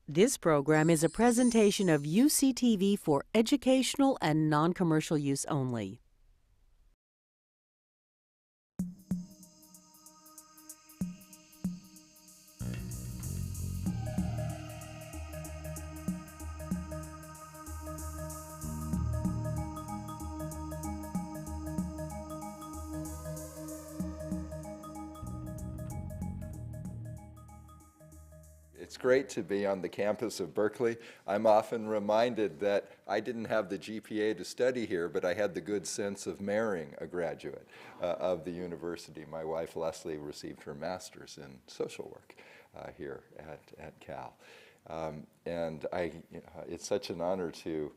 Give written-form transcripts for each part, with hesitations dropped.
This program is a presentation of UCTV for educational and non-commercial use only. It's great to be on the campus of Berkeley. I'm often reminded that I didn't have the GPA to study here, but I had the good sense of marrying a graduate of the university. My wife, Leslie, received her master's in social work here at Cal. It's such an honor to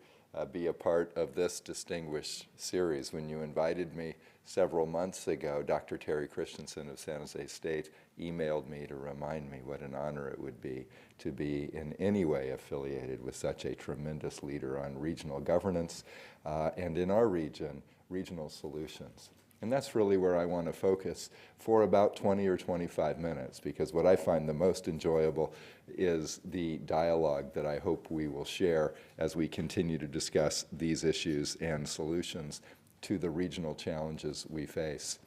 be a part of this distinguished series. When you invited me several months ago, Dr. Terry Christensen of San Jose State emailed me to remind me what an honor it would be to be in any way affiliated with such a tremendous leader on regional governance and in our region, regional solutions. And that's really where I want to focus for about 20 or 25 minutes, because what I find the most enjoyable is the dialogue that I hope we will share as we continue to discuss these issues and solutions to the regional challenges we face.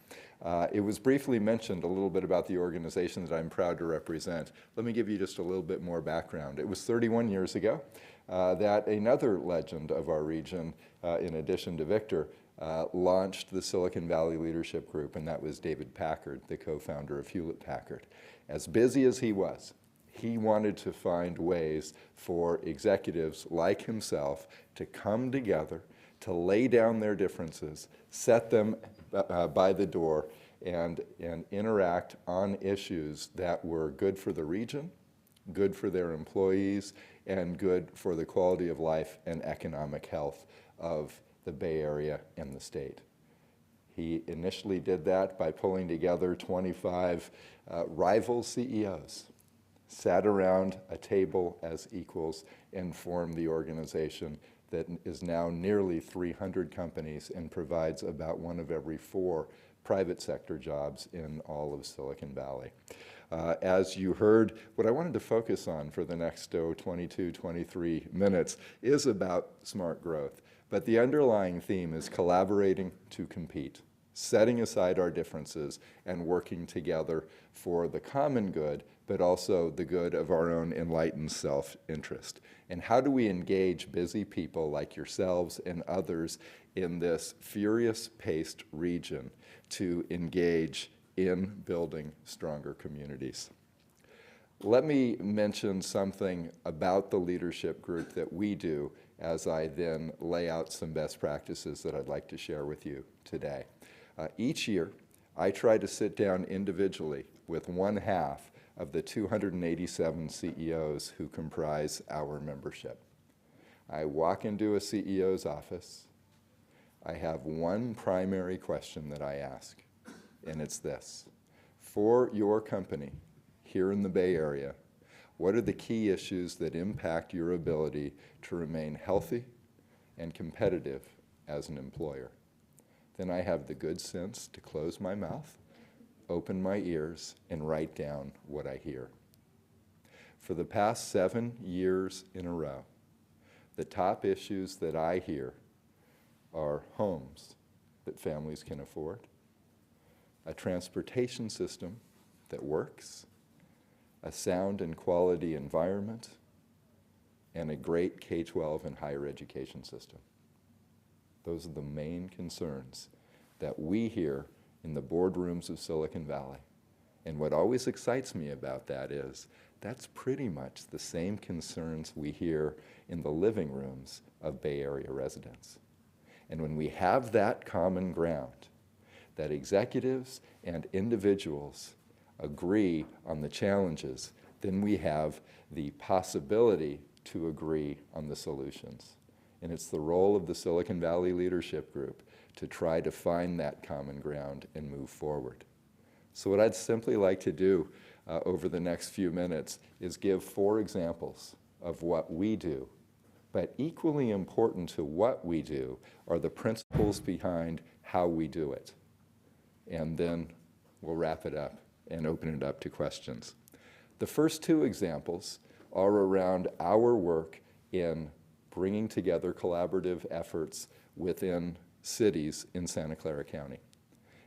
It was briefly mentioned a little bit about the organization that I'm proud to represent. Let me give you just a little bit more background. It was 31 years ago that another legend of our region, in addition to Victor, launched the Silicon Valley Leadership Group, and that was David Packard, the co-founder of Hewlett-Packard. As busy as he was, he wanted to find ways for executives like himself to come together, to lay down their differences, set them by the door, and interact on issues that were good for the region, good for their employees, and good for the quality of life and economic health of the Bay Area and the state. He initially did that by pulling together 25 rival CEOs, sat around a table as equals, and formed the organization that is now nearly 300 companies and provides about 1 of every 4 private sector jobs in all of Silicon Valley. As you heard, what I wanted to focus on for the next 22, 23 minutes is about smart growth. But the underlying theme is collaborating to compete, setting aside our differences and working together for the common good, but also the good of our own enlightened self-interest. And how do we engage busy people like yourselves and others in this furious-paced region to engage in building stronger communities? Let me mention something about the leadership group that we do as I then lay out some best practices that I'd like to share with you today. Each year, I try to sit down individually with 1/2 of the 287 CEOs who comprise our membership. I walk into a CEO's office. I have one primary question that I ask, and it's this: for your company here in the Bay Area, what are the key issues that impact your ability to remain healthy and competitive as an employer? Then I have the good sense to close my mouth, open my ears, and write down what I hear. For the past 7 years in a row, the top issues that I hear are homes that families can afford, a transportation system that works, a sound and quality environment, and a great K-12 and higher education system. Those are the main concerns that we hear in the boardrooms of Silicon Valley. And what always excites me about that is that's pretty much the same concerns we hear in the living rooms of Bay Area residents. And when we have that common ground, that executives and individuals agree on the challenges, then we have the possibility to agree on the solutions. And it's the role of the Silicon Valley Leadership Group to try to find that common ground and move forward. So what I'd simply like to do over the next few minutes is give 4 examples of what we do. But equally important to what we do are the principles behind how we do it. And then we'll wrap it up and open it up to questions. The first 2 examples are around our work in bringing together collaborative efforts within cities in Santa Clara County.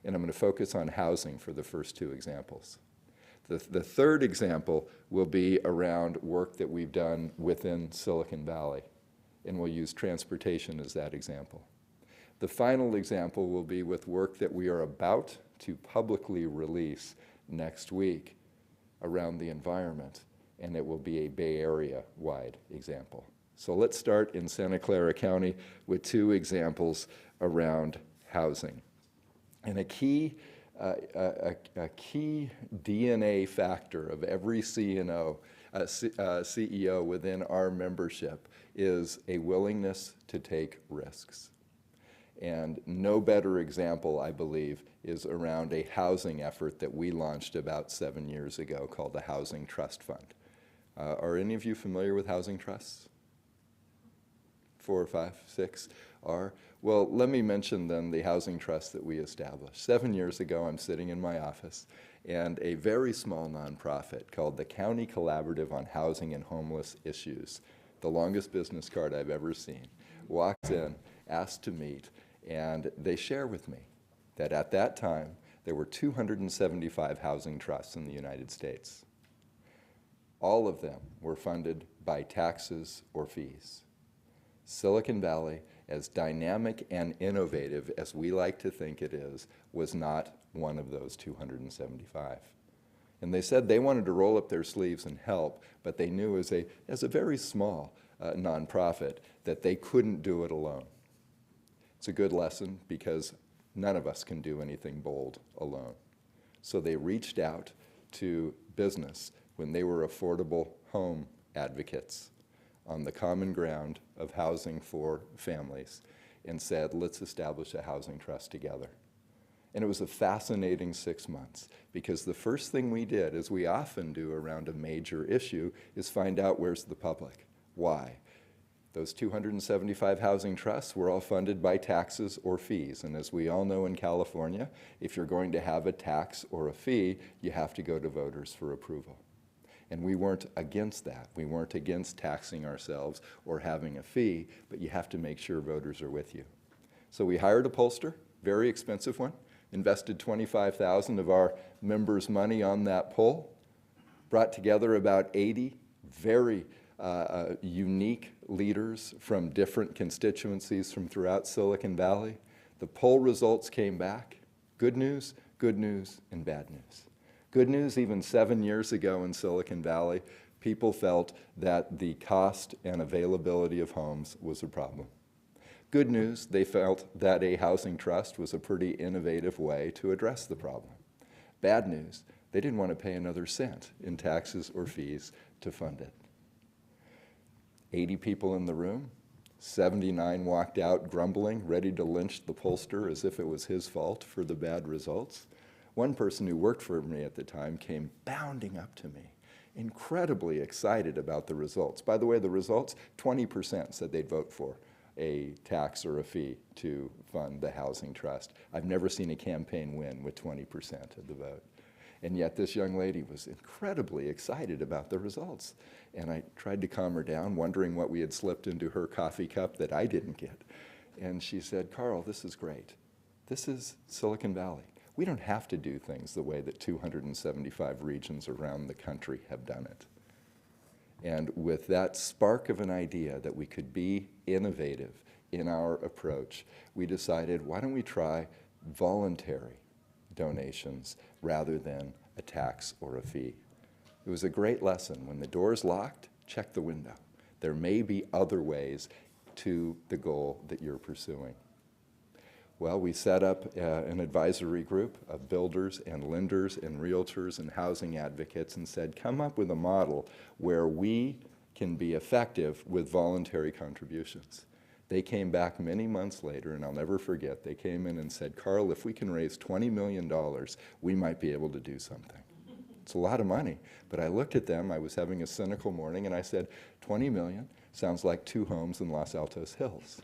And I'm going to focus on housing for the first two examples. The third example will be around work that we've done within Silicon Valley, and we'll use transportation as that example. The final example will be with work that we are about to publicly release next week around the environment, and it will be a Bay Area-wide example. So let's start in Santa Clara County with two examples around housing. And a key DNA factor of every CEO within our membership is a willingness to take risks. And no better example, I believe, is around a housing effort that we launched about 7 years ago called the Housing Trust Fund. Are any of you familiar with housing trusts? 4 or 5, 6 are? Well, let me mention then the housing trust that we established. 7 years ago, I'm sitting in my office, and a very small nonprofit called the County Collaborative on Housing and Homeless Issues, the longest business card I've ever seen, walks in, asked to meet, and they share with me that at that time, there were 275 housing trusts in the United States. All of them were funded by taxes or fees. Silicon Valley, as dynamic and innovative as we like to think it is, was not one of those 275. And they said they wanted to roll up their sleeves and help, but they knew as a very small nonprofit that they couldn't do it alone. It's a good lesson because none of us can do anything bold alone. So they reached out to business when they were affordable home advocates on the common ground of housing for families and said, let's establish a housing trust together. And it was a fascinating 6 months because the first thing we did, as we often do around a major issue, is find out where's the public. Why? Those 275 housing trusts were all funded by taxes or fees. And as we all know in California, if you're going to have a tax or a fee, you have to go to voters for approval. And we weren't against that. We weren't against taxing ourselves or having a fee, but you have to make sure voters are with you. So we hired a pollster, very expensive one, invested $25,000 of our members' money on that poll, brought together about 80 very unique leaders from different constituencies from throughout Silicon Valley. The poll results came back. Good news, and bad news. Good news, even 7 years ago in Silicon Valley, people felt that the cost and availability of homes was a problem. Good news, they felt that a housing trust was a pretty innovative way to address the problem. Bad news, they didn't want to pay another cent in taxes or fees to fund it. 80 people in the room, 79 walked out grumbling, ready to lynch the pollster as if it was his fault for the bad results. One person who worked for me at the time came bounding up to me, incredibly excited about the results. By the way, the results, 20% said they'd vote for a tax or a fee to fund the housing trust. I've never seen a campaign win with 20% of the vote. And yet this young lady was incredibly excited about the results. And I tried to calm her down, wondering what we had slipped into her coffee cup that I didn't get. And she said, Carl, this is great. This is Silicon Valley. We don't have to do things the way that 275 regions around the country have done it. And with that spark of an idea that we could be innovative in our approach, we decided, why don't we try voluntary donations rather than a tax or a fee? It was a great lesson. When the door's locked, check the window. There may be other ways to the goal that you're pursuing. Well, we set up an advisory group of builders and lenders and realtors and housing advocates and said, come up with a model where we can be effective with voluntary contributions. They came back many months later, and I'll never forget, they came in and said, Carl, if we can raise $20 million, we might be able to do something. It's a lot of money. But I looked at them, I was having a cynical morning, and I said, 20 million sounds like 2 homes in Los Altos Hills.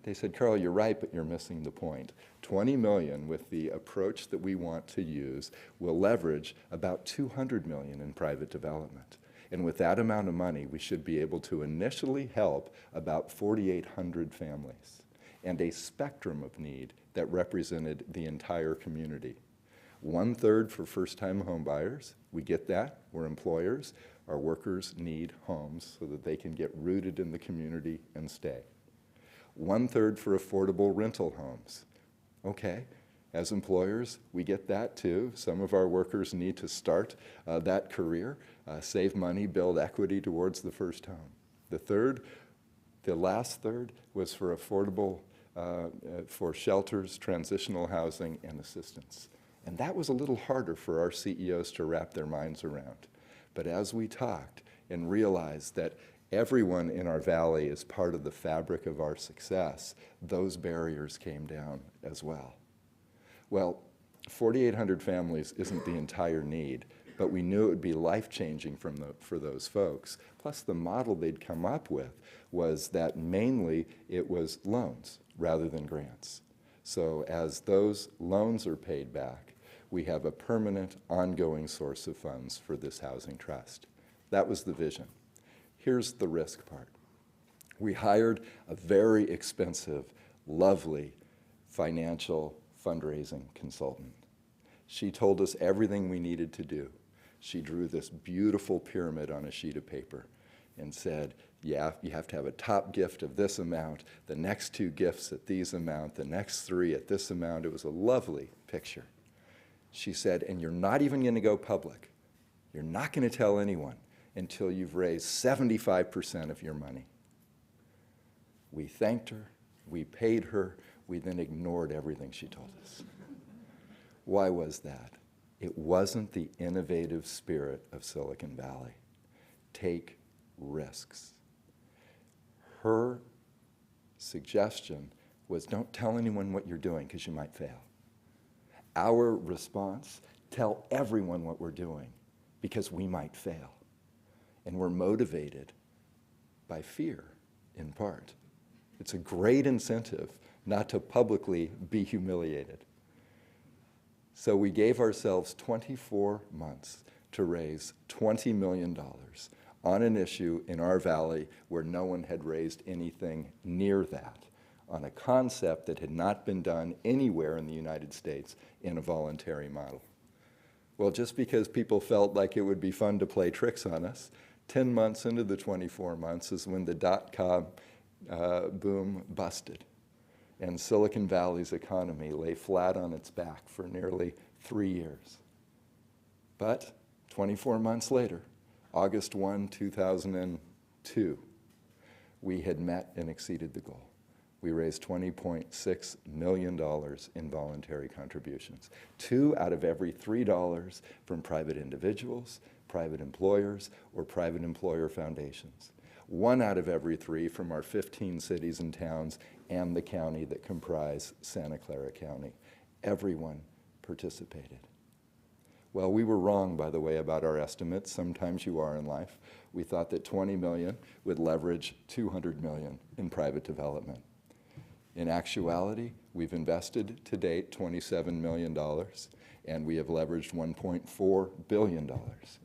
They said, Carl, you're right, but you're missing the point. 20 million with the approach that we want to use will leverage about 200 million in private development. And with that amount of money, we should be able to initially help about 4,800 families and a spectrum of need that represented the entire community. 1/3 for first-time home buyers. We get that. We're employers. Our workers need homes so that they can get rooted in the community and stay. 1/3 for affordable rental homes. Okay, as employers, we get that too. Some of our workers need to start that career, save money, build equity towards the first home. The last third was for affordable, for shelters, transitional housing, and assistance. And that was a little harder for our CEOs to wrap their minds around. But as we talked and realized that everyone in our valley is part of the fabric of our success, those barriers came down as well. Well, 4,800 families isn't the entire need, but we knew it would be life-changing for those folks. Plus, the model they'd come up with was that mainly it was loans rather than grants. So as those loans are paid back, we have a permanent, ongoing source of funds for this housing trust. That was the vision. Here's the risk part. We hired a very expensive, lovely financial fundraising consultant. She told us everything we needed to do. She drew this beautiful pyramid on a sheet of paper and said, yeah, you have to have a top gift of this amount, the next 2 gifts at these amount, the next 3 at this amount. It was a lovely picture. She said, and you're not even going to go public. You're not going to tell anyone until you've raised 75% of your money. We thanked her, we paid her, we then ignored everything she told us. Why was that? It wasn't the innovative spirit of Silicon Valley. Take risks. Her suggestion was, don't tell anyone what you're doing because you might fail. Our response, tell everyone what we're doing because we might fail. And we're motivated by fear, in part. It's a great incentive not to publicly be humiliated. So we gave ourselves 24 months to raise $20 million on an issue in our valley where no one had raised anything near that, on a concept that had not been done anywhere in the United States in a voluntary model. Well, just because people felt like it would be fun to play tricks on us, 10 months into the 24 months is when the dot-com boom busted. And Silicon Valley's economy lay flat on its back for nearly 3 years. But 24 months later, August 1, 2002, we had met and exceeded the goal. We raised $20.6 million in voluntary contributions. 2 out of every $3 from private individuals, private employers, or private employer foundations. 1 out of every 3 from our 15 cities and towns and the county that comprise Santa Clara County. Everyone participated. Well, we were wrong, by the way, about our estimates. Sometimes you are in life. We thought that 20 million would leverage 200 million in private development. In actuality, we've invested to date $27 million, and we have leveraged $1.4 billion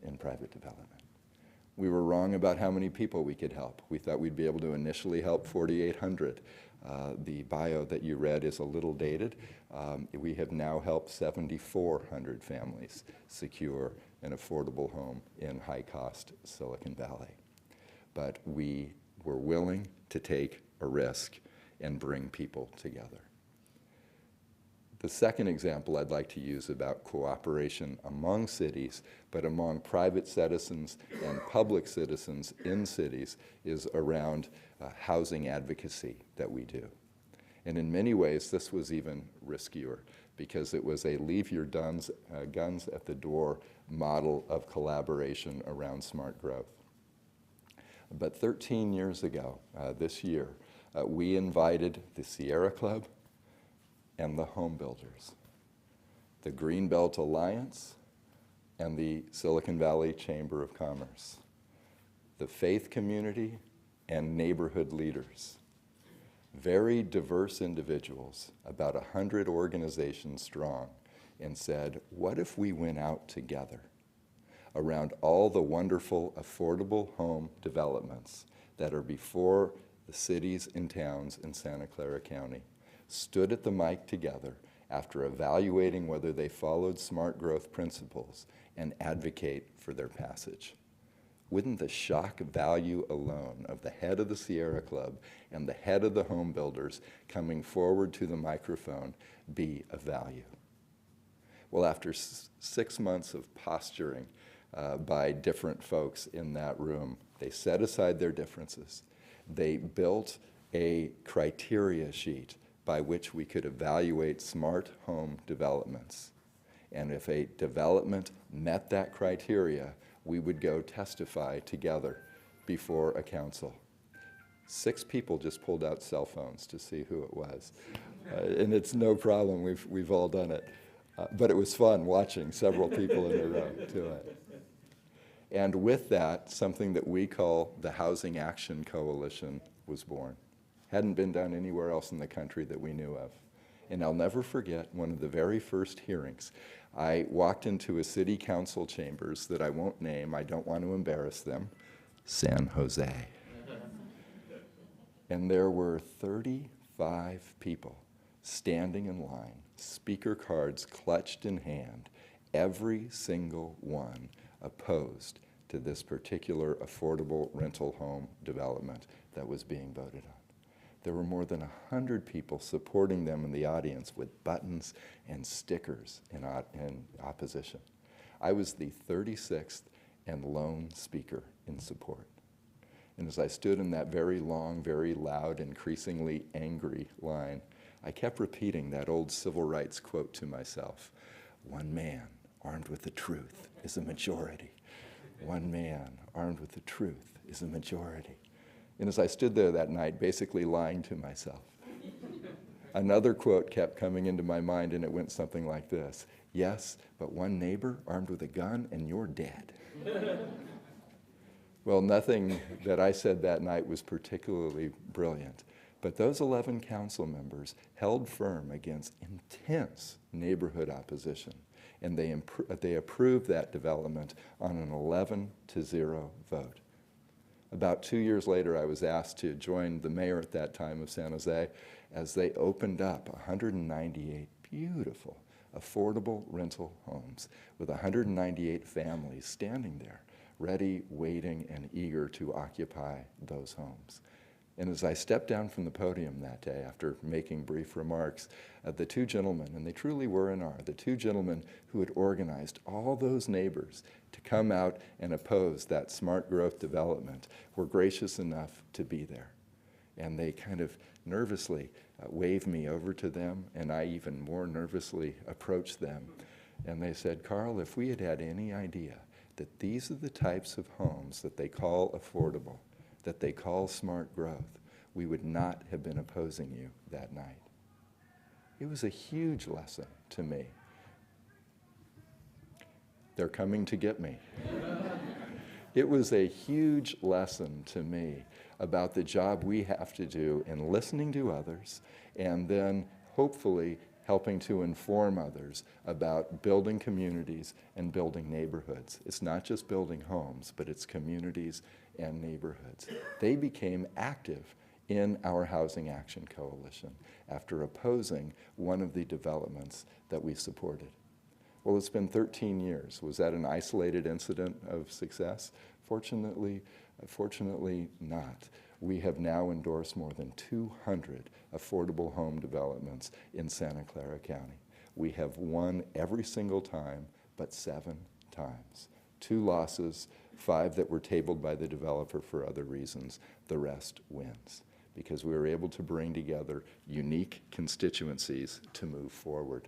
in private development. We were wrong about how many people we could help. We thought we'd be able to initially help 4,800. The bio that you read is a little dated. We have now helped 7,400 families secure an affordable home in high-cost Silicon Valley. But we were willing to take a risk and bring people together. The second example I'd like to use about cooperation among cities, but among private citizens and public citizens in cities, is around housing advocacy that we do. And in many ways, this was even riskier because it was a leave your guns at the door model of collaboration around smart growth. But 13 years ago, this year, we invited the Sierra Club and the home builders, the Greenbelt Alliance and the Silicon Valley Chamber of Commerce, the faith community and neighborhood leaders, very diverse individuals, about 100 organizations strong, and said, what if we went out together? around all the wonderful affordable home developments that are before the cities and towns in Santa Clara County, stood at the mic together after evaluating whether they followed smart growth principles and advocate for their passage. Wouldn't the shock value alone of the head of the Sierra Club and the head of the home builders coming forward to the microphone be of value? Well, after 6 months of posturing by different folks in that room, they set aside their differences. They built a criteria sheet by which we could evaluate smart home developments. And if a development met that criteria, we would go testify together before a council. 6 people just pulled out cell phones to see who it was. And it's no problem, we've all done it. But it was fun watching several people in a row do it. And with that, something that we call the Housing Action Coalition was born. Hadn't been done anywhere else in the country that we knew of. And I'll never forget one of the very first hearings. I walked into a city council chambers that I won't name, I don't want to embarrass them, San Jose. And there were 35 people standing in line, speaker cards clutched in hand, every single one opposed to this particular affordable rental home development that was being voted on. There were more than 100 people supporting them in the audience with buttons and stickers in opposition. I was the 36th and lone speaker in support. And as I stood in that very long, very loud, increasingly angry line, I kept repeating that old civil rights quote to myself: "One man armed with the truth is a majority. One man armed with the truth is a majority." And as I stood there that night, basically lying to myself, another quote kept coming into my mind, and it went something like this: "Yes, but one neighbor armed with a gun and you're dead." Well, nothing that I said that night was particularly brilliant, but those 11 council members held firm against intense neighborhood opposition, and they approved that development on an 11-0 vote. About 2 years later, I was asked to join the mayor at that time of San Jose as they opened up 198 beautiful, affordable rental homes with 198 families standing there, ready, waiting, and eager to occupy those homes. And as I stepped down from the podium that day after making brief remarks, the 2 gentlemen, and they truly were and are, the 2 gentlemen who had organized all those neighbors to come out and oppose that smart growth development were gracious enough to be there. And they kind of nervously waved me over to them, and I even more nervously approached them. And they said, "Carl, if we had had any idea that these are the types of homes that they call affordable, that they call smart growth, we would not have been opposing you that night." It was a huge lesson to me. They're coming to get me. It was a huge lesson to me about the job we have to do in listening to others and then hopefully helping to inform others about building communities and building neighborhoods. It's not just building homes, but it's communities and neighborhoods. They became active in our Housing Action Coalition after opposing one of the developments that we supported. Well, it's been 13 years. Was that an isolated incident of success? Fortunately not. We have now endorsed more than 200 affordable home developments in Santa Clara County. We have won every single time, but 7 times. 2 losses, 5 that were tabled by the developer for other reasons. The rest wins, because we were able to bring together unique constituencies to move forward.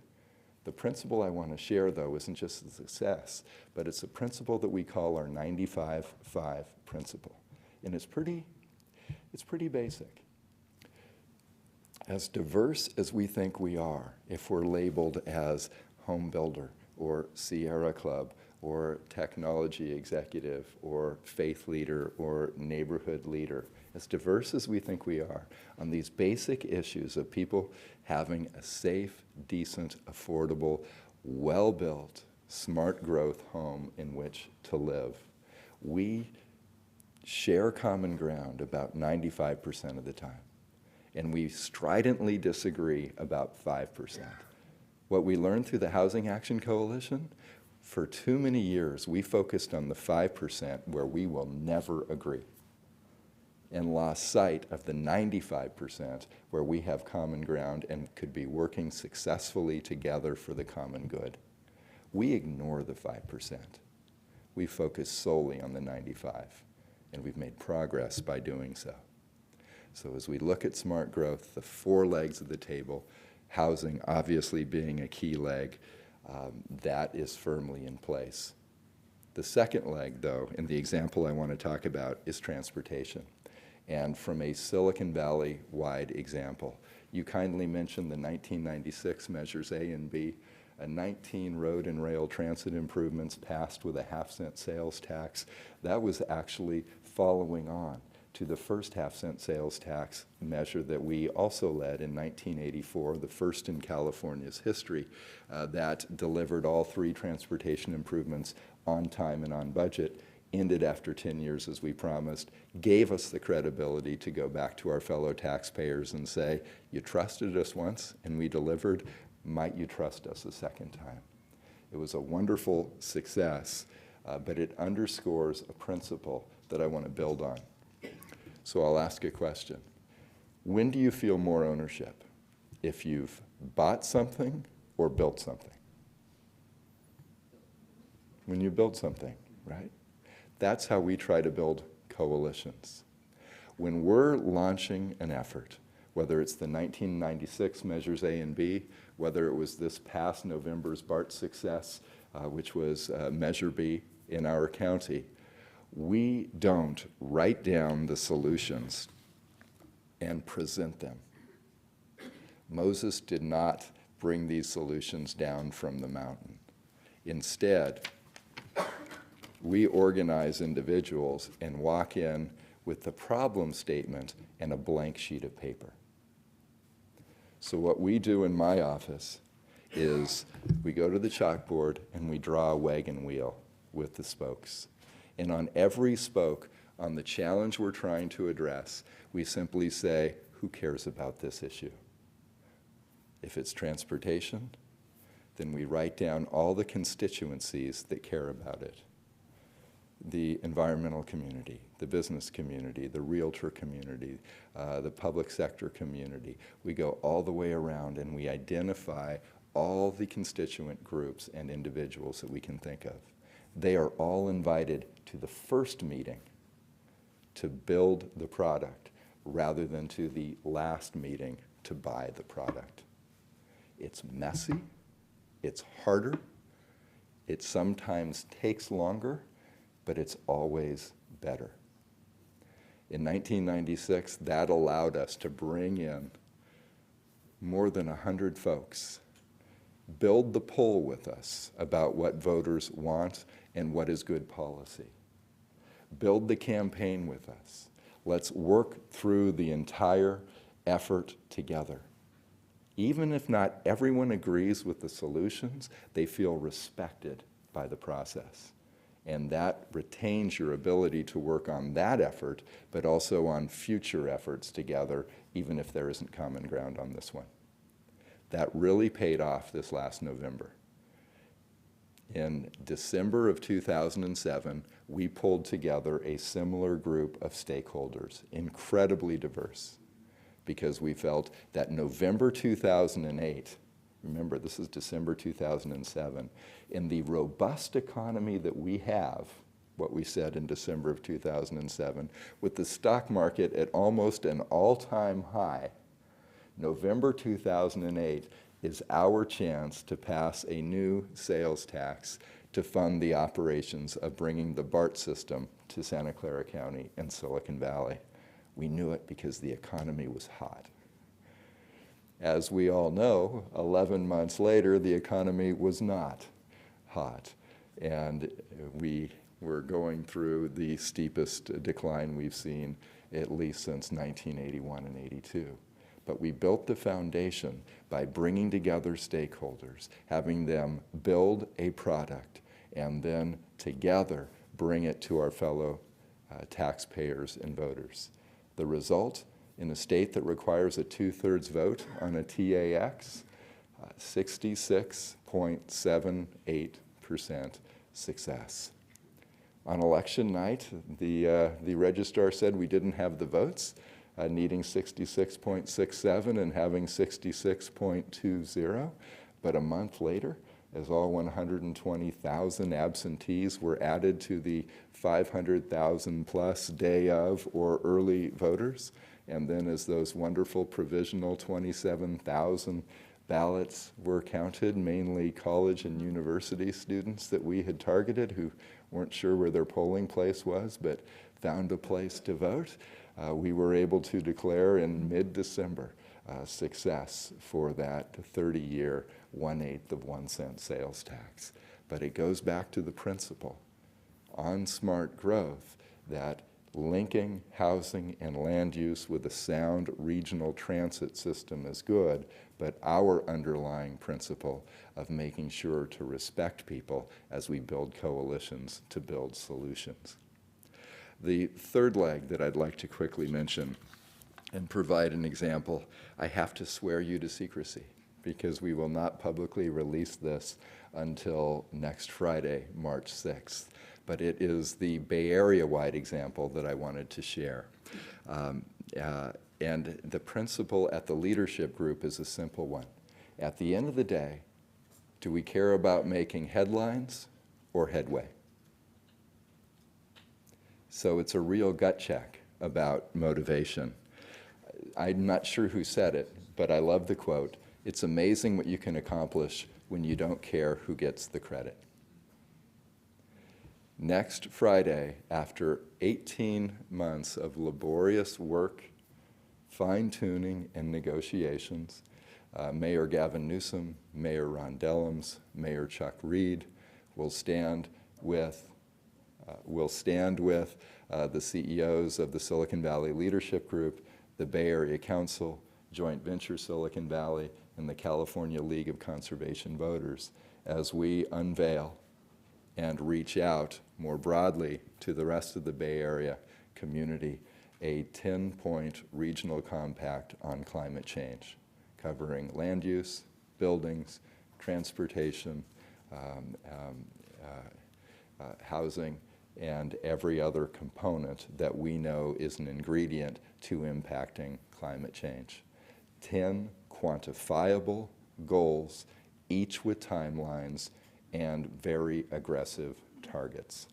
The principle I want to share, though, isn't just a success, but it's a principle that we call our 95-5 principle. And it's pretty basic. As diverse as we think we are, if we're labeled as home builder or Sierra Club or technology executive or faith leader or neighborhood leader, as diverse as we think we are on these basic issues of people having a safe, decent, affordable, well-built, smart growth home in which to live. We share common ground about 95% of the time, and we stridently disagree about 5%. What we learned through the Housing Action Coalition, for too many years, we focused on the 5% where we will never agree, and lost sight of the 95% where we have common ground and could be working successfully together for the common good. We ignore the 5%. We focus solely on the 95%, and we've made progress by doing so. So as we look at smart growth, the 4 legs of the table, housing obviously being a key leg, that is firmly in place. The second leg, though, and the example I want to talk about, is transportation. And from a Silicon Valley-wide example, you kindly mentioned the 1996 measures A and B, 19 road and rail transit improvements passed with a half-cent sales tax. That was actually following on to the first half-cent sales tax measure that we also led in 1984, the first in California's history, that delivered all 3 transportation improvements on time and on budget, ended after 10 years as we promised, gave us the credibility to go back to our fellow taxpayers and say, you trusted us once and we delivered, might you trust us a second time? It was a wonderful success, but it underscores a principle that I want to build on. So I'll ask a question. When do you feel more ownership? If you've bought something or built something? When you build something, right? That's how we try to build coalitions. When we're launching an effort, whether it's the 1996 measures A and B, whether it was this past November's BART success, which was Measure B in our county, we don't write down the solutions and present them. Moses did not bring these solutions down from the mountain. Instead, we organize individuals and walk in with the problem statement and a blank sheet of paper. So what we do in my office is we go to the chalkboard and we draw a wagon wheel with the spokes. And on every spoke, on the challenge we're trying to address, we simply say, who cares about this issue? If it's transportation, then we write down all the constituencies that care about it. The environmental community, the business community, the realtor community, the public sector community. We go all the way around and we identify all the constituent groups and individuals that we can think of. They are all invited to the first meeting to build the product rather than to the last meeting to buy the product. It's messy, it's harder, it sometimes takes longer, but it's always better. In 1996, that allowed us to bring in more than 100 folks, build the poll with us about what voters want and what is good policy. Build the campaign with us. Let's work through the entire effort together. Even if not everyone agrees with the solutions, they feel respected by the process. And that retains your ability to work on that effort, but also on future efforts together, even if there isn't common ground on this one. That really paid off this last November. In December of 2007, we pulled together a similar group of stakeholders, incredibly diverse, because we felt that November 2008, remember this is December 2007, in the robust economy that we have, what we said in December of 2007, with the stock market at almost an all-time high, November 2008 is our chance to pass a new sales tax to fund the operations of bringing the BART system to Santa Clara County and Silicon Valley. We knew it because the economy was hot. As we all know, 11 months later, the economy was not hot, and we were going through the steepest decline we've seen at least since 1981 and 82. But we built the foundation by bringing together stakeholders, having them build a product, and then together bring it to our fellow taxpayers and voters. The result, in a state that requires a 2/3 vote on a TAX, 66.78% success. On election night, the registrar said we didn't have the votes, needing 66.67 and having 66.20, but a month later, as all 120,000 absentees were added to the 500,000 plus day of or early voters, and then as those wonderful provisional 27,000 ballots were counted, mainly college and university students that we had targeted who weren't sure where their polling place was but found a place to vote, we were able to declare in mid-December success for that 30-year 1/8 of 1 cent sales tax. But it goes back to the principle on smart growth that linking housing and land use with a sound regional transit system is good, but our underlying principle of making sure to respect people as we build coalitions to build solutions. The third leg that I'd like to quickly mention and provide an example, I have to swear you to secrecy because we will not publicly release this until next Friday, March 6th. But it is the Bay Area-wide example that I wanted to share. And the principle at the leadership group is a simple one. At the end of the day, do we care about making headlines or headway? So it's a real gut check about motivation. I'm not sure who said it, but I love the quote. It's amazing what you can accomplish when you don't care who gets the credit. Next Friday, after 18 months of laborious work, fine-tuning, and negotiations, Mayor Gavin Newsom, Mayor Ron Dellums, Mayor Chuck Reed will stand with the CEOs of the Silicon Valley Leadership Group, the Bay Area Council, Joint Venture Silicon Valley, and the California League of Conservation Voters as we unveil and reach out more broadly to the rest of the Bay Area community a 10-point regional compact on climate change, covering land use, buildings, transportation, housing, and every other component that we know is an ingredient to impacting climate change. 10 quantifiable goals, each with timelines and very aggressive targets.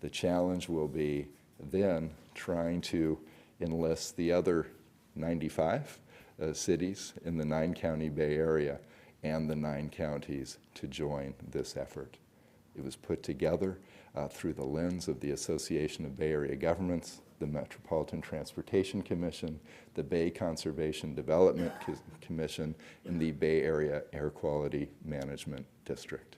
The challenge will be then trying to enlist the other 95 cities in the 9-county Bay Area and the 9 counties to join this effort. It was put together through the lens of the Association of Bay Area Governments, the Metropolitan Transportation Commission, the Bay Conservation Development Commission, and the Bay Area Air Quality Management District.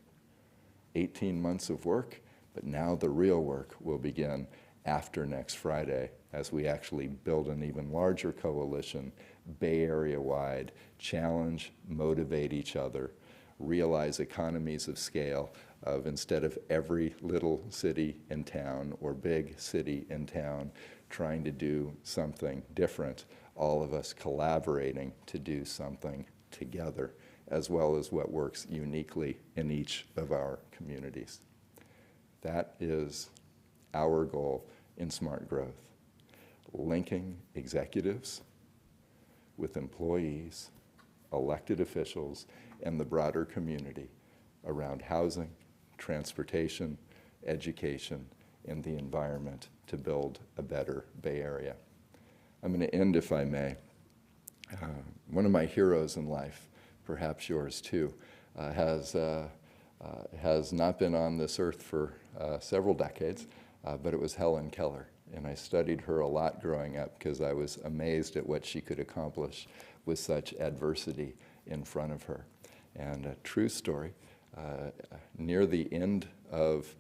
18 months of work, but now the real work will begin after next Friday as we actually build an even larger coalition, Bay Area-wide, challenge, motivate each other, realize economies of scale of instead of every little city in town or big city in town trying to do something different, all of us collaborating to do something together, as well as what works uniquely in each of our communities. That is our goal in smart growth, linking executives with employees, elected officials, and the broader community around housing, transportation, education, and the environment to build a better Bay Area. I'm going to end, if I may. One of my heroes in life, perhaps yours too, has not been on this earth for several decades, but it was Helen Keller. And I studied her a lot growing up because I was amazed at what she could accomplish with such adversity in front of her. And a true story, near the end of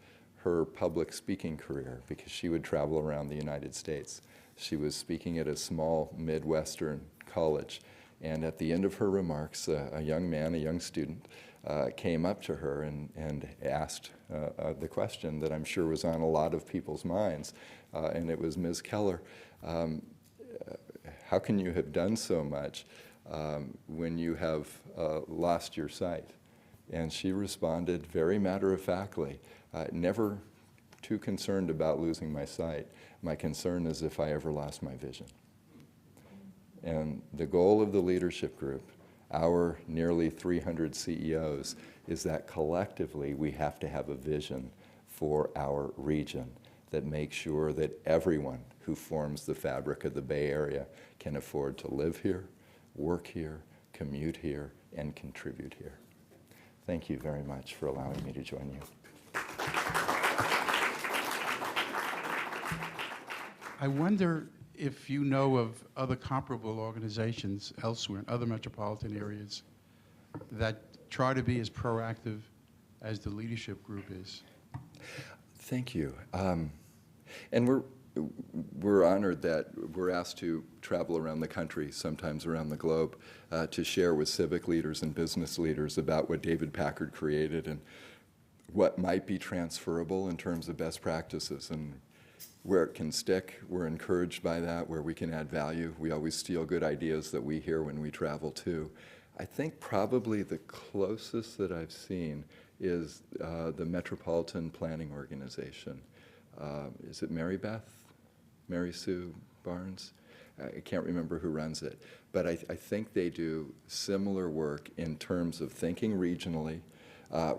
her public speaking career because she would travel around the United States. She was speaking at a small Midwestern college, and at the end of her remarks, a young man, a young student, came up to her and asked the question that I'm sure was on a lot of people's minds, and it was, Ms. Keller, how can you have done so much when you have lost your sight? And she responded very matter-of-factly, never too concerned about losing my sight. My concern is if I ever lost my vision. And the goal of the leadership group, our nearly 300 CEOs, is that collectively we have to have a vision for our region that makes sure that everyone who forms the fabric of the Bay Area can afford to live here, work here, commute here, and contribute here. Thank you very much for allowing me to join you. I wonder if you know of other comparable organizations elsewhere in other metropolitan areas that try to be as proactive as the leadership group is. Thank you. And we're honored that we're asked to travel around the country, sometimes around the globe, to share with civic leaders and business leaders about what David Packard created and what might be transferable in terms of best practices. And where it can stick, we're encouraged by that. Where we can add value, we always steal good ideas that we hear when we travel too. I think probably the closest that I've seen is the Metropolitan Planning Organization. Is it Mary Sue Barnes? I can't remember who runs it, but I think they do similar work in terms of thinking regionally,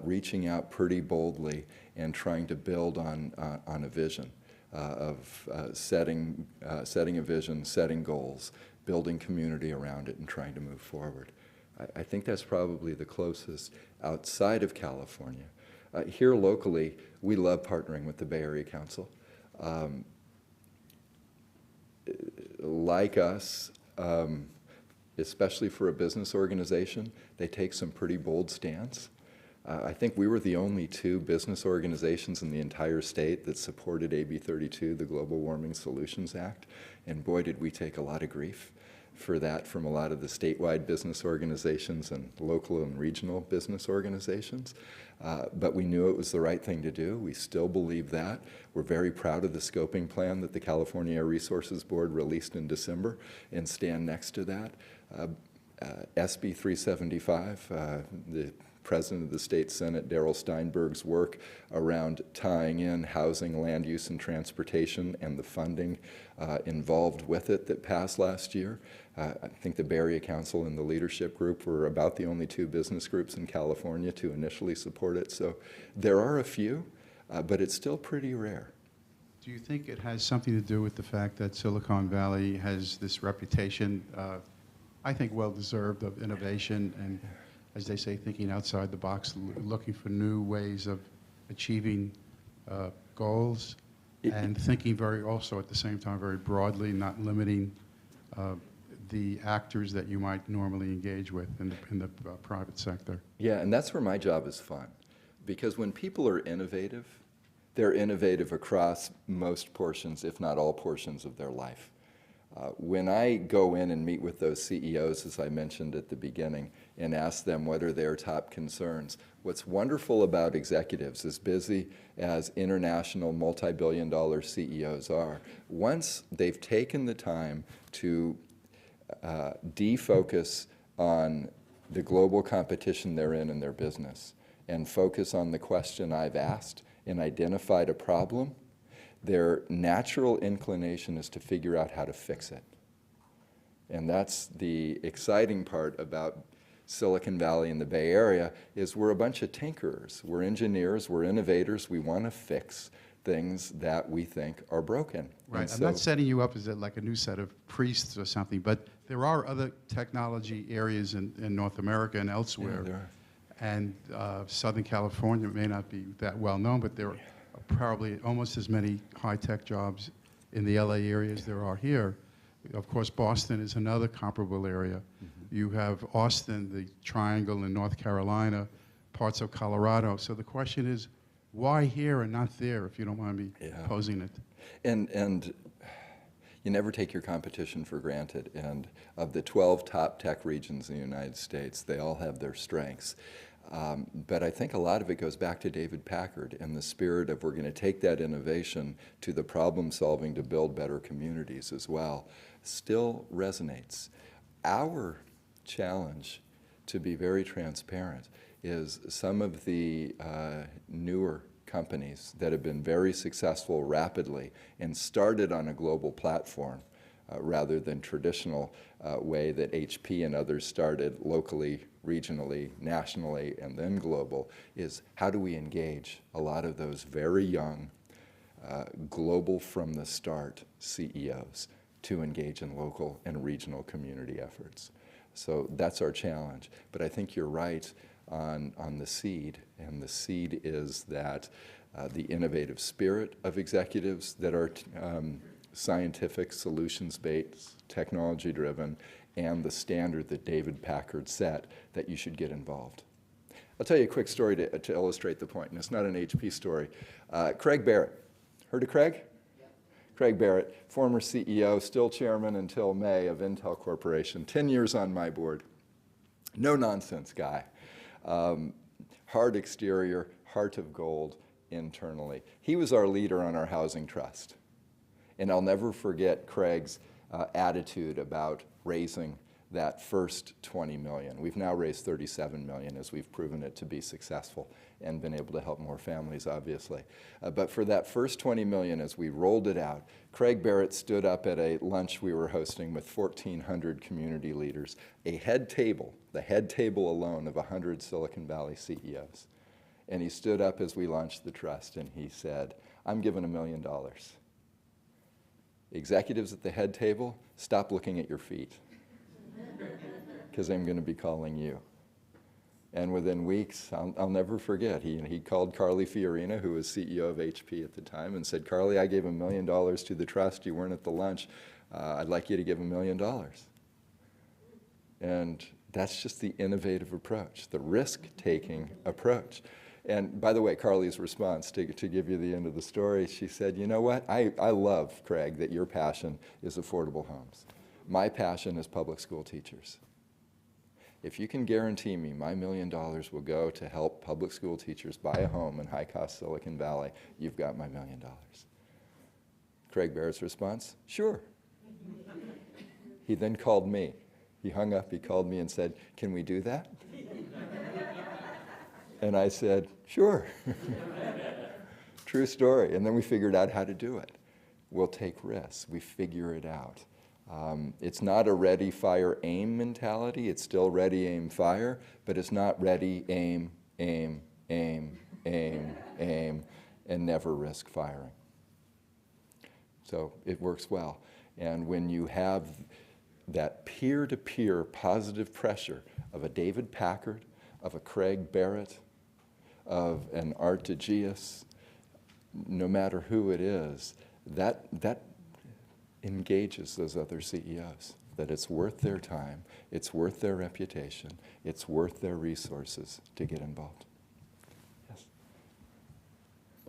reaching out pretty boldly, and trying to build on a vision of setting a vision, setting goals, building community around it, and trying to move forward. I think that's probably the closest outside of California. Here locally, we love partnering with the Bay Area Council. Like us, especially for a business organization, they take some pretty bold stance. I think we were the only two business organizations in the entire state that supported AB 32, the Global Warming Solutions Act, and boy, did we take a lot of grief for that from a lot of the statewide business organizations and local and regional business organizations. But we knew it was the right thing to do. We still believe that. We're very proud of the scoping plan that the California Air Resources Board released in December and stand next to that. SB 375, the President of the State Senate, Darrell Steinberg's work around tying in housing, land use, and transportation and the funding involved with it that passed last year. I think the Bay Area Council and the leadership group were about the only two business groups in California to initially support it. So there are a few, but it's still pretty rare. Do you think it has something to do with the fact that Silicon Valley has this reputation, I think well-deserved, of innovation and, as they say, thinking outside the box, looking for new ways of achieving goals, and thinking also at the same time very broadly, not limiting the actors that you might normally engage with in the private sector? Yeah, and that's where my job is fun. Because when people are innovative, they're innovative across most portions, if not all portions of their life. When I go in and meet with those CEOs, as I mentioned at the beginning, and ask them what are their top concerns, what's wonderful about executives, as busy as international multi-billion-dollar CEOs are, once they've taken the time to defocus on the global competition they're in their business and focus on the question I've asked and identified a problem, their natural inclination is to figure out how to fix it. And that's the exciting part about Silicon Valley and the Bay Area, is we're a bunch of tinkerers. We're engineers, we're innovators, we want to fix things that we think are broken. Right, I'm not setting you up as like a new set of priests or something, but there are other technology areas in North America and elsewhere. Yeah, there are. And Southern California may not be that well known, but there are probably almost as many high-tech jobs in the LA area as there are here. Of course, Boston is another comparable area. Mm-hmm. You have Austin, the Triangle in North Carolina, parts of Colorado. So the question is, why here and not there, if you don't mind me Yeah. posing it? And you never take your competition for granted. And of the 12 top tech regions in the United States, they all have their strengths. But I think a lot of it goes back to David Packard and the spirit of we're going to take that innovation to the problem solving to build better communities as well, still resonates. Our challenge, to be very transparent, is some of the newer companies that have been very successful rapidly and started on a global platform rather than traditional way that HP and others started locally, regionally, nationally, and then global, is how do we engage a lot of those very young, global from the start CEOs to engage in local and regional community efforts. So that's our challenge. But I think you're right on the seed, and the seed is that the innovative spirit of executives that are scientific, solutions-based, technology-driven, and the standard that David Packard set that you should get involved. I'll tell you a quick story to illustrate the point, and it's not an HP story. Craig Barrett. Heard of Craig? Yeah. Craig Barrett, former CEO, still chairman until May of Intel Corporation, 10 years on my board. No-nonsense guy. Hard exterior, heart of gold internally. He was our leader on our housing trust. And I'll never forget Craig's attitude about raising that first 20 million. We've now raised 37 million as we've proven it to be successful and been able to help more families, obviously. But for that first 20 million, as we rolled it out, Craig Barrett stood up at a lunch we were hosting with 1,400 community leaders, a head table, the head table alone of 100 Silicon Valley CEOs. And he stood up as we launched the trust and he said, I'm giving $1 million. Executives at the head table, stop looking at your feet, because I'm going to be calling you. And within weeks, I'll never forget, he called Carly Fiorina, who was CEO of HP at the time, and said, Carly, I gave $1 million to the trust. You weren't at the lunch. I'd like you to give $1 million. And that's just the innovative approach, the risk-taking approach. And by the way, Carly's response, to give you the end of the story, she said, you know what, I love, Craig, that your passion is affordable homes. My passion is public school teachers. If you can guarantee me my $1 million will go to help public school teachers buy a home in high-cost Silicon Valley, you've got my $1 million. Craig Barrett's response, sure. He then called me. He hung up, he called me and said, can we do that? And I said, sure. True story. And then we figured out how to do it. We'll take risks. We figure it out. It's not a ready, fire, aim mentality. It's still ready, aim, fire, but it's not ready, aim, aim, aim, aim, aim, and never risk firing. So it works well. And when you have that peer-to-peer positive pressure of a David Packard, of a Craig Barrett, of an Art DeGius, no matter who it is, that engages those other CEOs, that it's worth their time, it's worth their reputation, it's worth their resources to get involved. Yes.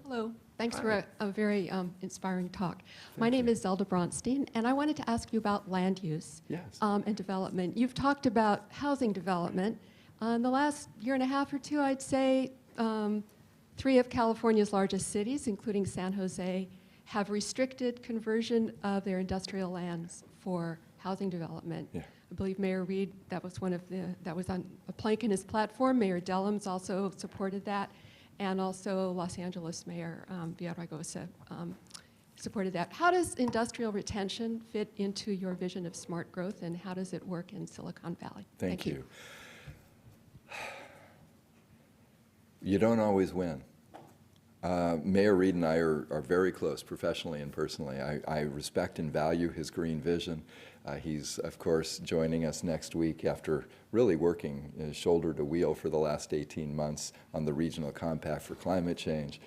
Hello. Thanks Hi. for a very inspiring talk. My name is Zelda Bronstein, and I wanted to ask you about land use and development. You've talked about housing development. In the last year and a half or two, I'd say 3 of California's largest cities, including San Jose, have restricted conversion of their industrial lands for housing development. Yeah. I believe Mayor Reed, that was on a plank in his platform. Mayor Dellums also supported that, and also Los Angeles Mayor Villaraigosa supported that. How does industrial retention fit into your vision of smart growth, and how does it work in Silicon Valley? Thank you. You don't always win. Mayor Reed and I are very close professionally and personally. I respect and value his green vision. He's, of course, joining us next week after really working shoulder to wheel for the last 18 months on the Regional Compact for Climate Change.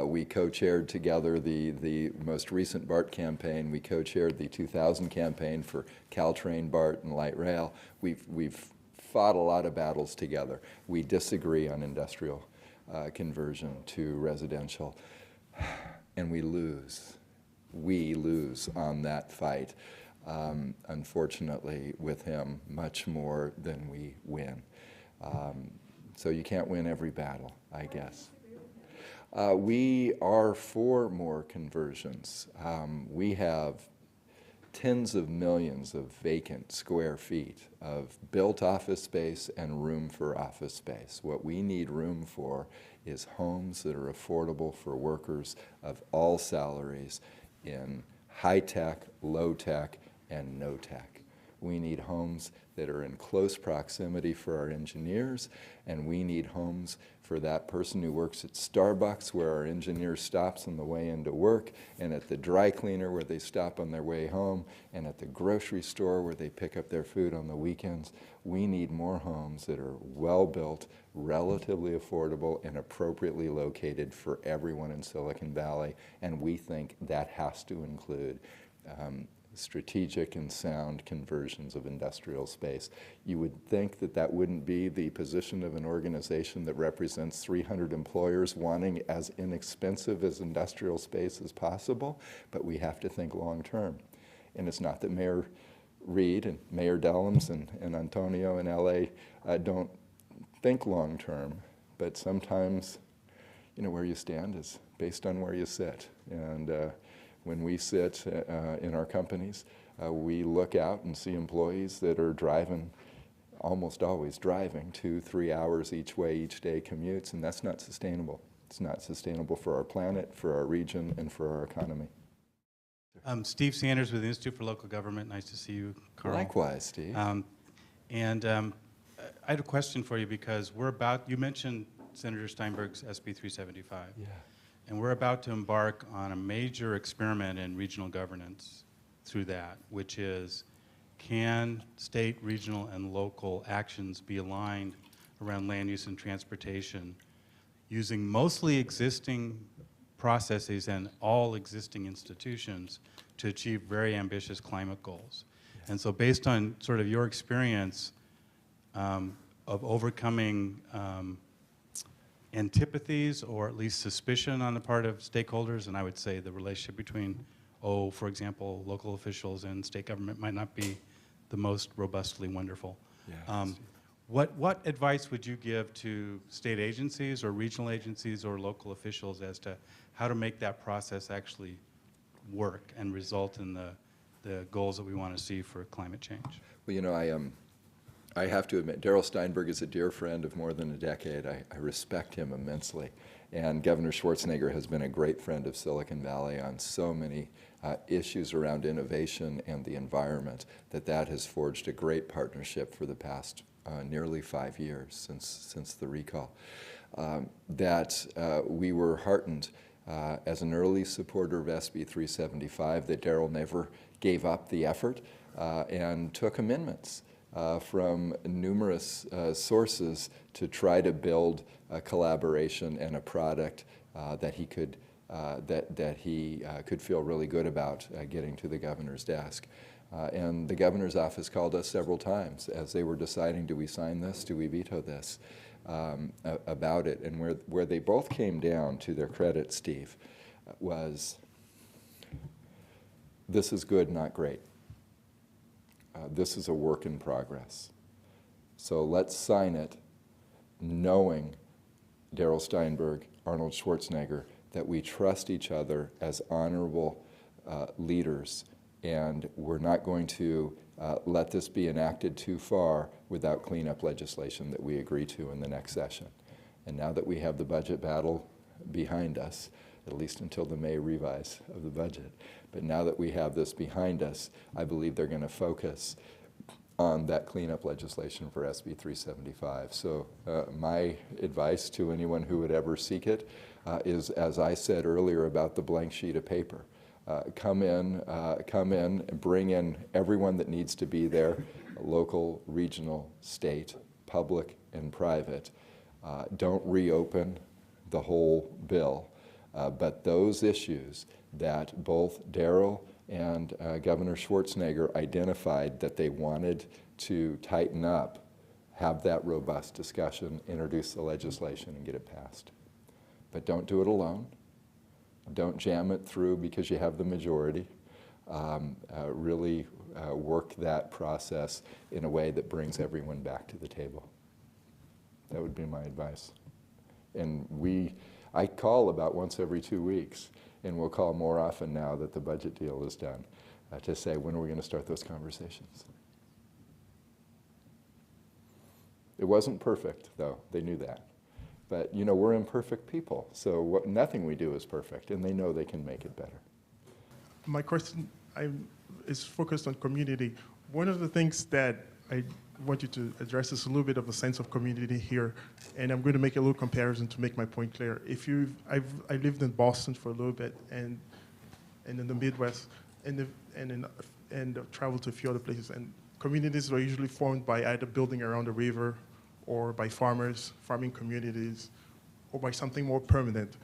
We co-chaired together the most recent BART campaign. We co-chaired the 2000 campaign for Caltrain, BART, and light rail. We've fought a lot of battles together. We disagree on industrial conversion to residential, and we lose. We lose on that fight, unfortunately, with him much more than we win. So you can't win every battle, I guess. We are for more conversions. We have tens of millions of vacant square feet of built office space and room for office space. What we need room for is homes that are affordable for workers of all salaries in high-tech, low-tech, and no-tech. We need homes that are in close proximity for our engineers, and we need homes for that person who works at Starbucks where our engineer stops on the way into work, and at the dry cleaner where they stop on their way home, and at the grocery store where they pick up their food on the weekends. We need more homes that are well-built, relatively affordable, and appropriately located for everyone in Silicon Valley, and we think that has to include strategic and sound conversions of industrial space. You would think that that wouldn't be the position of an organization that represents 300 employers wanting as inexpensive as industrial space as possible, but we have to think long term. And it's not that Mayor Reed and Mayor Dellums and Antonio in LA don't think long term, but sometimes, you know, where you stand is based on where you sit. And when we sit in our companies, we look out and see employees that are driving, almost always driving 2-3 hours each way each day commutes, and that's not sustainable. It's not sustainable for our planet, for our region, and for our economy. Steve Sanders with the Institute for Local Government. Nice to see you, Carl. Likewise, Steve. I had a question for you because you mentioned Senator Steinberg's SB 375. Yeah. And we're about to embark on a major experiment in regional governance through that, which is, can state, regional, and local actions be aligned around land use and transportation using mostly existing processes and all existing institutions to achieve very ambitious climate goals? Yes. And so based on sort of your experience of overcoming antipathies or at least suspicion on the part of stakeholders, and I would say the relationship between, for example, local officials and state government might not be the most robustly wonderful. Yeah, what advice would you give to state agencies or regional agencies or local officials as to how to make that process actually work and result in the goals that we want to see for climate change? Well, you know, I have to admit, Darrell Steinberg is a dear friend of more than a decade. I respect him immensely. And Governor Schwarzenegger has been a great friend of Silicon Valley on so many issues around innovation and the environment that has forged a great partnership for the past nearly 5 years since the recall. We were heartened as an early supporter of SB 375 that Darrell never gave up the effort and took amendments from numerous sources to try to build a collaboration and a product that he could feel really good about getting to the governor's desk. And the governor's office called us several times as they were deciding, do we sign this, do we veto this, about it. And where they both came down, to their credit, Steve, was this is good, not great. This is a work in progress. So let's sign it knowing, Darrell Steinberg, Arnold Schwarzenegger, that we trust each other as honorable leaders, and we're not going to let this be enacted too far without cleanup legislation that we agree to in the next session. And now that we have the budget battle behind us, at least until the May revise of the budget, but now that we have this behind us, I believe they're going to focus on that cleanup legislation for SB 375. So my advice to anyone who would ever seek it is, as I said earlier about the blank sheet of paper, come in and bring in everyone that needs to be there, local, regional, state, public, and private. Don't reopen the whole bill, but those issues that both Darrell and Governor Schwarzenegger identified that they wanted to tighten up, have that robust discussion, introduce the legislation, and get it passed. but don't do it alone. Don't jam it through because you have the majority. Really work that process in a way that brings everyone back to the table. That would be my advice. And I call about once every 2 weeks, and we'll call more often now that the budget deal is done, to say, when are we going to start those conversations? It wasn't perfect, though. They knew that. But, you know, we're imperfect people, so nothing we do is perfect, and they know they can make it better. My question is focused on community. One of the things that I want you to address is a little bit of a sense of community here, and I'm going to make a little comparison to make my point clear. I lived in Boston for a little bit, and in the Midwest, and traveled to a few other places, and communities were usually formed by either building around a river, or by farmers, farming communities, or by something more permanent.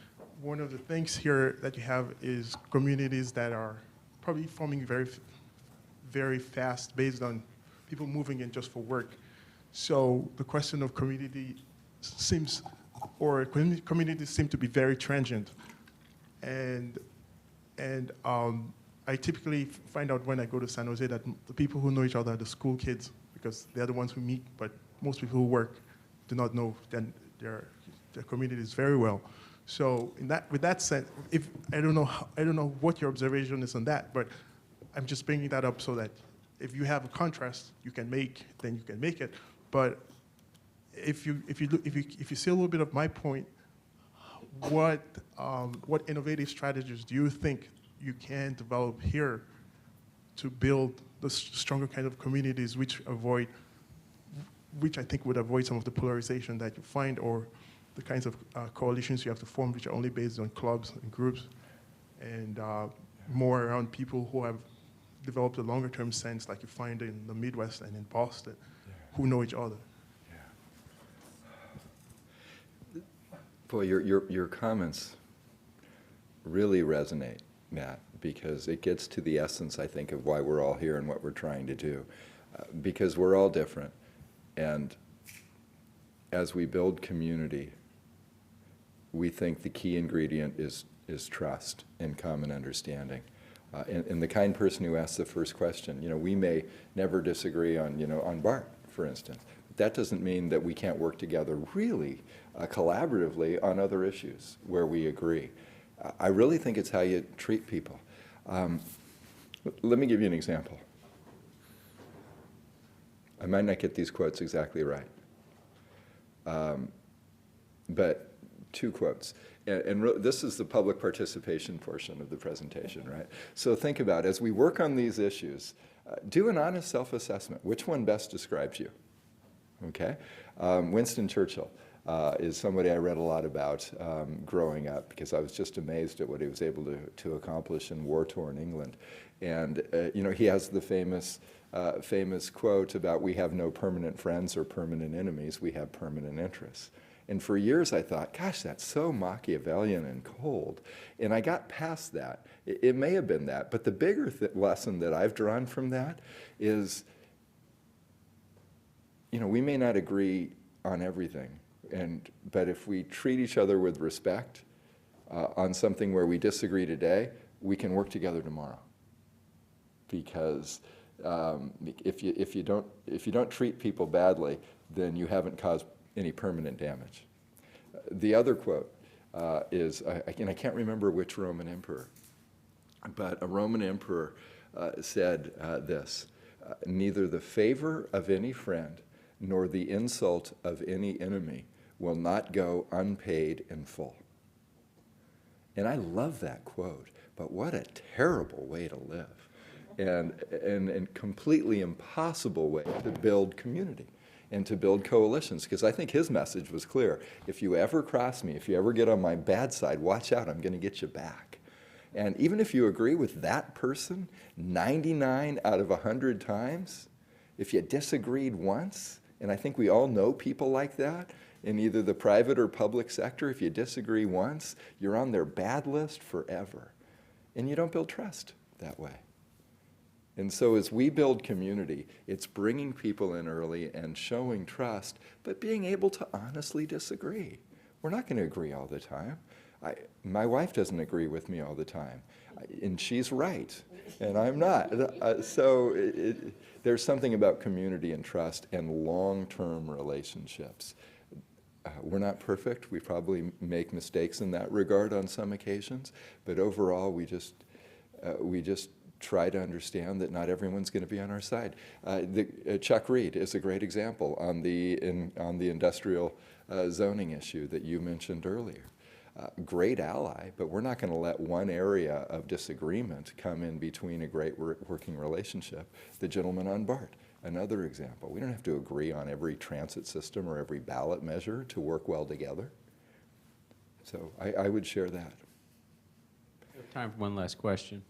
One of the things here that you have is communities that are probably forming very, very fast based on people moving in just for work. So the question of communities seem to be very transient. And I typically find out when I go to San Jose that the people who know each other are the school kids, because they're the ones who meet, but most people who work do not know their communities very well. So with that sense, I don't know what your observation is on that, but I'm just bringing that up so that if you have a contrast then you can make it. But if you see a little bit of my point, what innovative strategies do you think you can develop here to build the stronger kind of communities which I think would avoid some of the polarization that you find, or the kinds of coalitions you have to form which are only based on clubs and groups, and more around people who have developed a longer-term sense like you find in the Midwest and in Boston, who know each other. Yeah. Boy, your comments really resonate, Matt, because it gets to the essence, I think, of why we're all here and what we're trying to do. Because we're all different. And as we build community, we think the key ingredient is trust and common understanding. And the kind person who asks the first question, you know, we may never disagree on Barrett, for instance. But that doesn't mean that we can't work together really collaboratively on other issues where we agree. I really think it's how you treat people. Let me give you an example. I might not get these quotes exactly right, but 2 quotes. And this is the public participation portion of the presentation, right? So think about, as we work on these issues, do an honest self-assessment. Which one best describes you? Okay? Winston Churchill is somebody I read a lot about growing up, because I was just amazed at what he was able to accomplish in war-torn England. And you know, he has the famous quote about, we have no permanent friends or permanent enemies, we have permanent interests. And for years I thought, gosh, that's so Machiavellian and cold. And I got past that. It may have been that, but the bigger lesson that I've drawn from that is, you know, we may not agree on everything, but if we treat each other with respect on something where we disagree today, we can work together tomorrow. Because if you don't treat people badly, then you haven't caused any permanent damage. The other quote is, and I can't remember which Roman emperor, but a Roman emperor said this: neither the favor of any friend nor the insult of any enemy will not go unpaid in full. And I love that quote, but what a terrible way to live. And completely impossible way to build community and to build coalitions, because I think his message was clear. If you ever cross me, if you ever get on my bad side, watch out, I'm going to get you back. And even if you agree with that person 99 out of 100 times, if you disagreed once, and I think we all know people like that in either the private or public sector, if you disagree once, you're on their bad list forever. And you don't build trust that way. And so as we build community, it's bringing people in early and showing trust, but being able to honestly disagree. We're not going to agree all the time, My wife doesn't agree with me all the time, and she's right, and I'm not. There's something about community and trust and long-term relationships. We're not perfect. We probably make mistakes in that regard on some occasions, but overall, we just try to understand that not everyone's going to be on our side. Chuck Reed is a great example on the industrial zoning issue that you mentioned earlier. Great ally, but we're not going to let one area of disagreement come in between a great working relationship. The gentleman on Barrett, another example. We don't have to agree on every transit system or every ballot measure to work well together. So I would share that. We have time for one last question.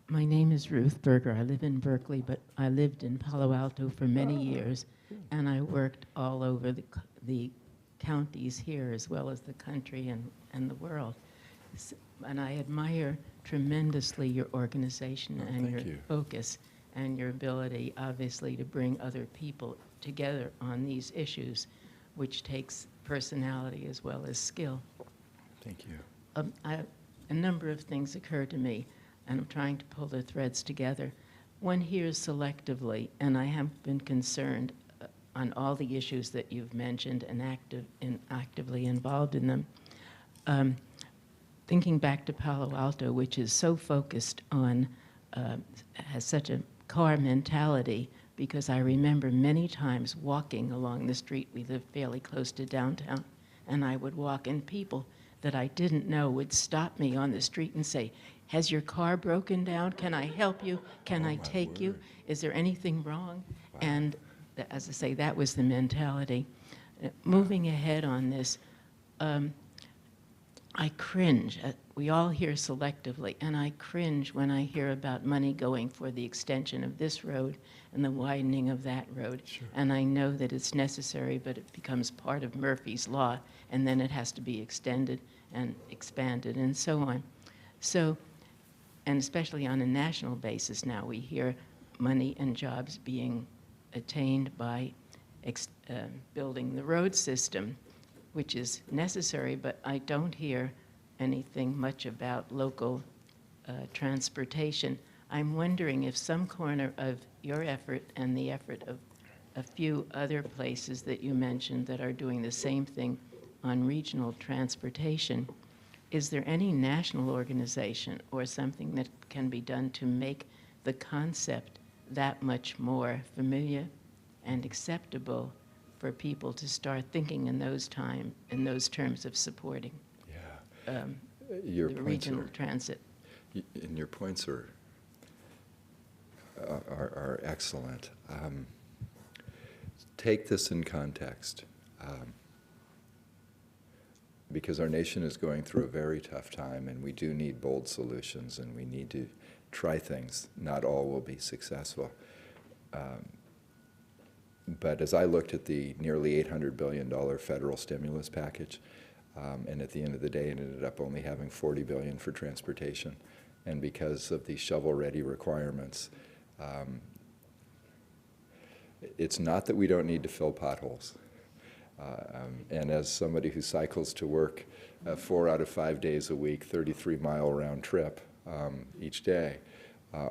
My name is Ruth Berger. I live in Berkeley, but I lived in Palo Alto for many years, and I worked all over the counties here as well as the country and the world. And I admire tremendously your organization and your focus and your ability, obviously, to bring other people together on these issues, which takes personality as well as skill. Thank you. A number of things occur to me, and I'm trying to pull the threads together. One hears selectively, and I have been concerned on all the issues that you've mentioned and actively involved in them. Thinking back to Palo Alto, which is so focused on, has such a car mentality, because I remember many times walking along the street. We lived fairly close to downtown, and I would walk, and people that I didn't know would stop me on the street and say, "Has your car broken down? Can I help you? Can I take you? Is there anything wrong?" Wow. And as I say, that was the mentality. Moving ahead on this, I cringe. We all hear selectively, and I cringe when I hear about money going for the extension of this road and the widening of that road. Sure. And I know that it's necessary, but it becomes part of Murphy's Law, and then it has to be extended and expanded and so on. So, and especially on a national basis now, we hear money and jobs being attained by building the road system, which is necessary, but I don't hear anything much about local transportation. I'm wondering if some corner of your effort and the effort of a few other places that you mentioned that are doing the same thing on regional transportation, is there any national organization or something that can be done to make the concept that much more familiar and acceptable for people to start thinking in those terms of supporting your the regional transit? And your points are excellent. Take this in context. Because our nation is going through a very tough time, and we do need bold solutions, and we need to try things. Not all will be successful. But as I looked at the nearly $800 billion federal stimulus package, and at the end of the day it ended up only having $40 billion for transportation, and because of these shovel-ready requirements, it's not that we don't need to fill potholes. And as somebody who cycles to work 4 out of 5 days a week, 33-mile round trip each day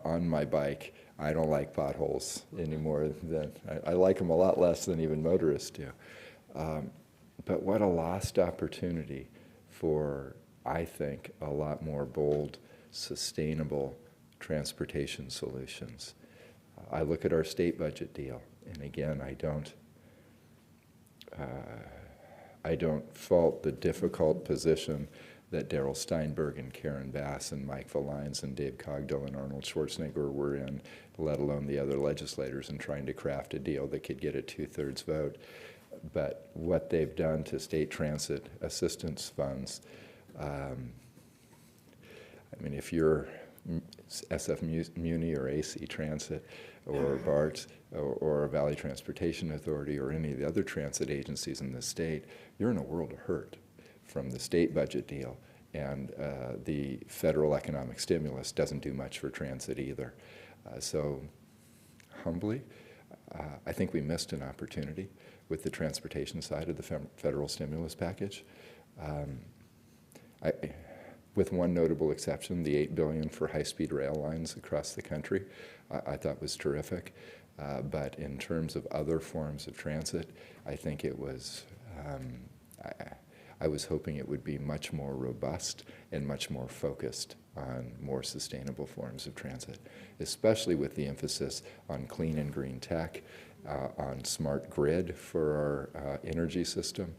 on my bike, I don't like potholes anymore. I like them a lot less than even motorists do. But what a lost opportunity for, I think, a lot more bold, sustainable transportation solutions. I look at our state budget deal, and again, I don't fault the difficult position that Darrell Steinberg and Karen Bass and Mike Valines and Dave Cogdill and Arnold Schwarzenegger were in, let alone the other legislators, in trying to craft a deal that could get a 2/3 vote. But what they've done to state transit assistance funds, I mean, if you're SF Muni or AC Transit or BART or Valley Transportation Authority or any of the other transit agencies in the state, you're in a world of hurt from the state budget deal. And the federal economic stimulus doesn't do much for transit either. So humbly, I think we missed an opportunity with the transportation side of the federal stimulus package. With one notable exception, the $8 billion for high-speed rail lines across the country, I thought was terrific. But in terms of other forms of transit, I think it was, I was hoping it would be much more robust and much more focused on more sustainable forms of transit, especially with the emphasis on clean and green tech, on smart grid for our energy system.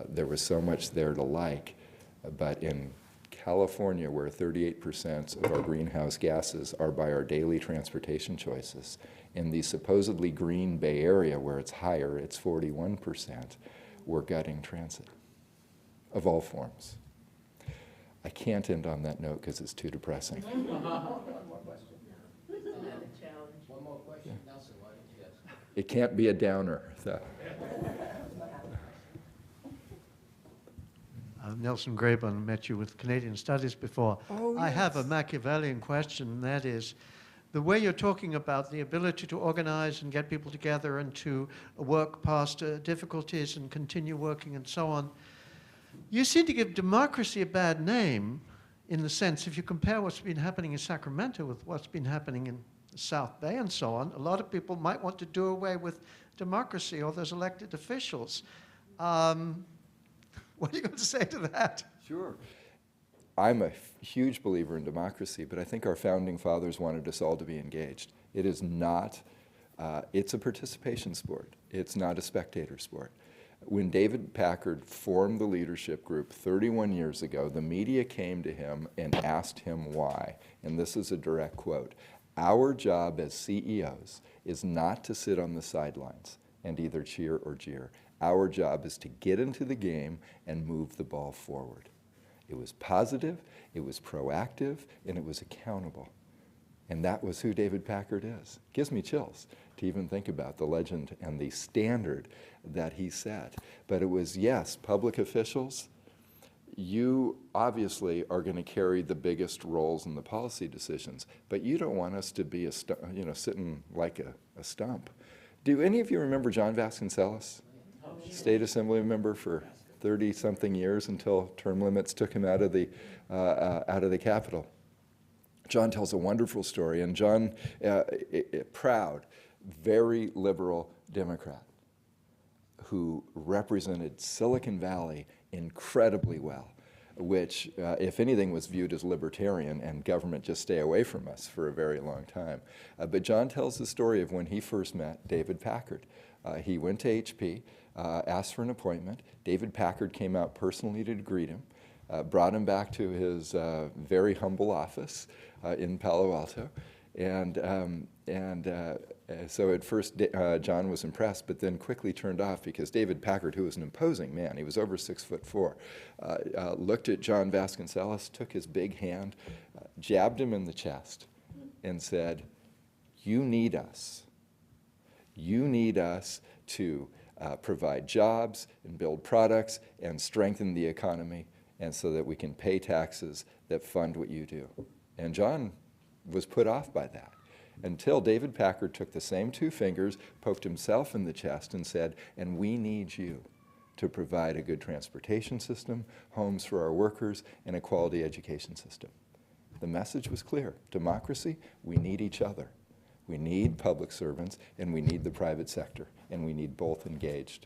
There was so much there to like, but in California, where 38% of our greenhouse gases are by our daily transportation choices, in the supposedly green Bay Area, where it's higher, it's 41%, we're gutting transit of all forms. I can't end on that note because it's too depressing. One more question. One more question. Nelson, why don't you ask? It can't be a downer. So. Nelson Graybon, met you with Canadian Studies before. Oh, I have a yes. Machiavellian question, and that is, the way you're talking about the ability to organize and get people together and to work past difficulties and continue working and so on, you seem to give democracy a bad name in the sense, if you compare what's been happening in Sacramento with what's been happening in the South Bay and so on, a lot of people might want to do away with democracy or those elected officials. What are you going to say to that? Sure. I'm a huge believer in democracy, but I think our founding fathers wanted us all to be engaged. It is not, it's a participation sport. It's not a spectator sport. When David Packard formed the leadership group 31 years ago, the media came to him and asked him why. And this is a direct quote. Our job as CEOs is not to sit on the sidelines and either cheer or jeer. Our job is to get into the game and move the ball forward. It was positive, it was proactive, and it was accountable. And that was who David Packard is. It gives me chills to even think about the legend and the standard that he set. But it was, yes, public officials, you obviously are going to carry the biggest roles in the policy decisions, but you don't want us to be sitting like a stump. Do any of you remember John Vasconcellos? State Assembly member for 30-something years until term limits took him out of the Capitol. John tells a wonderful story, and John, proud, very liberal Democrat who represented Silicon Valley incredibly well, which, if anything, was viewed as libertarian and government just stay away from us for a very long time. But John tells the story of when he first met David Packard. He went to HP, asked for an appointment. David Packard came out personally to greet him, brought him back to his very humble office in Palo Alto. So at first John was impressed, but then quickly turned off because David Packard, who was an imposing man, he was over 6'4", looked at John Vasconcellos, took his big hand, jabbed him in the chest, and said, "You need us. You need us to provide jobs and build products and strengthen the economy, and so that we can pay taxes that fund what you do." And John was put off by that until David Packard took the same two fingers, poked himself in the chest, and said, "And we need you to provide a good transportation system, homes for our workers, and a quality education system." The message was clear. Democracy, we need each other. We need public servants, and we need the private sector, and we need both engaged.